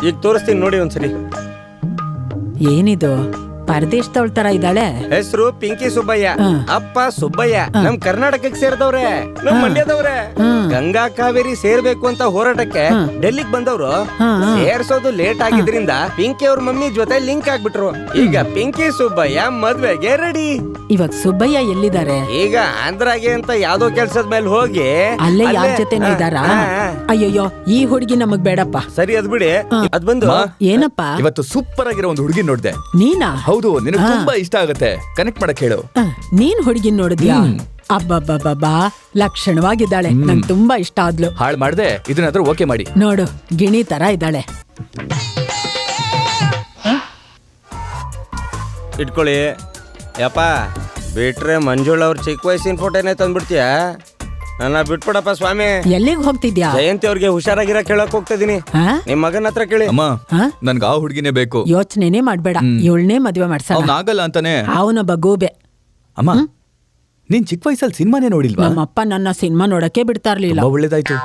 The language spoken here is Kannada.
ಈಗ ತೋರಿಸ್ತೀನಿ ನೋಡಿ ಒಂದ್ಸರಿ. ಏನಿದು ಪರದೇಶದವಳ ತರ ಇದ್ದಾಳೆ. ಹೆಸರು ಪಿಂಕಿ ಸುಬ್ಬಯ್ಯ, ಅಪ್ಪ ಸುಬ್ಬಯ್ಯ. ನಮ್ ಕರ್ನಾಟಕಕ್ಕೆ ಸೇರಿದವ್ರೆ, ನಮ್ ಮಂಡ್ಯದವ್ರೆ. ಗಂಗಾ ಕಾವೇರಿ ಸೇರ್ಬೇಕು ಅಂತ ಹೋರಾಟಕ್ಕೆ ಡೆಲ್ಲಿಗೆ ಬಂದವ್ರು. ಸೇರ್ಸೋದು ಲೇಟ್ ಆಗಿದ್ರಿಂದ ಪಿಂಕಿ ಅವ್ರ ಮಮ್ಮಿ ಜೊತೆ ಲಿಂಕ್ ಆಗ್ಬಿಟ್ರು. ಈಗ ಪಿಂಕಿ ಸುಬ್ಬಯ್ಯ ಮದ್ವೆಗೆ ರೆಡಿ. ಇವಾಗ ಸುಬ್ಬಯ್ಯ ಎಲ್ಲಿದ್ದಾರೆ? ಈಗ ಆಂಧ್ರಾಗೆ ಅಂತ ಯಾವ್ದೋ ಕೆಲ್ಸದ ಮೇಲೆ ಹೋಗಿ ಅಲ್ಲೇ ಯಾರ ಜೊತೆನೂ ಇದ್ದಾರ? ಅಯ್ಯಯ್ಯೋ, ಈ ಹುಡುಗಿ ನಮಗ್ ಬೇಡಪ್ಪ. ಸರಿ ಅದ್ ಬಿಡಿ. ಅದ್ ಬಂದು ಏನಪ್ಪ ಇವತ್ತು ಸೂಪರ್ ಆಗಿರೋ ಒಂದು ಹುಡುಗಿ ನೋಡ್ದೆ. ನೀನಾ? ಹೌದು, ನಿನಗೆ ತುಂಬಾ ಇಷ್ಟ ಆಗುತ್ತೆ. ಕನೆಕ್ಟ್ ಮಾಡಕ್ ಹೇಳು. ನೀನ್ ಹುಡುಗಿನ್ ನೋಡಿದ್ಯಾ? ಅಬ್ಬಬ್ಬಬ್ಬಾ, ಲಕ್ಷಣವಾಗಿದ್ದಾಳೆ. ನಂಗೆ ತುಂಬಾ ಇಷ್ಟ ಆದ್ಲು. ಹಾಳು ಮಾಡ್ದೆ, ಇದನ್ನಾದ್ರೂ ಓಕೆ ಮಾಡಿ. ನೋಡು, ಗಿಣಿ ತರ ಇದ್ದಾಳೆ. ಇಟ್ಕೊಳ್ಳಿ. ಯಪ್ಪ ಬಿಟ್ರೆ ಮಂಜುಳ್ ಅವ್ರ ಚಿಕ್ಕ ವಯಸ್ಸಿನ ಫೋಟೋನೇ ತಂದ್ಬಿಡ್ತೀಯ? ನನ್ನ ಬಿಟ್ಬಿಡಪ್ಪ ಸ್ವಾಮಿ. ಎಲ್ಲಿಗೆ ಹೋಗ್ತಿದ್ಯಾ? ಜಯಂತಿ ಅವ್ರಿಗೆ ಹುಷಾರಾಗಿರ ಕೇಳಕ್ ಹೋಗ್ತಿದೀನಿ. ನಿಮ್ ಮಗನ ಹತ್ರ ಕೇಳಿ. ಅಮ್ಮ, ನನ್ಗೆ ಆ ಹುಡುಗಿನೇ ಬೇಕು. ಯೋಚನೆನೇ ಮಾಡ್ಬೇಡ, ಇವಳನ್ನೇ ಮದ್ವೆ ಮಾಡ್ಸೋಣ. ಅವನಾಗಲ್ಲ ಅಂತಾನೆ. ಅವನೊಬ್ಬ ಗೂಬೆ. ಅಮ್ಮ, ನೀನ್ ಚಿಕ್ಕ ವಯಸ್ಸಲ್ಲಿ ಸಿನಿಮಾನೇ ನೋಡಿಲ್ವಾ? ನಮ್ಮಪ್ಪ ನನ್ನ ಸಿನಿಮಾ ನೋಡಕ್ಕೆ ಬಿಡ್ತಾ ಇರ್ಲಿಲ್ಲ. ಒಳ್ಳೇದಾಯ್ತು.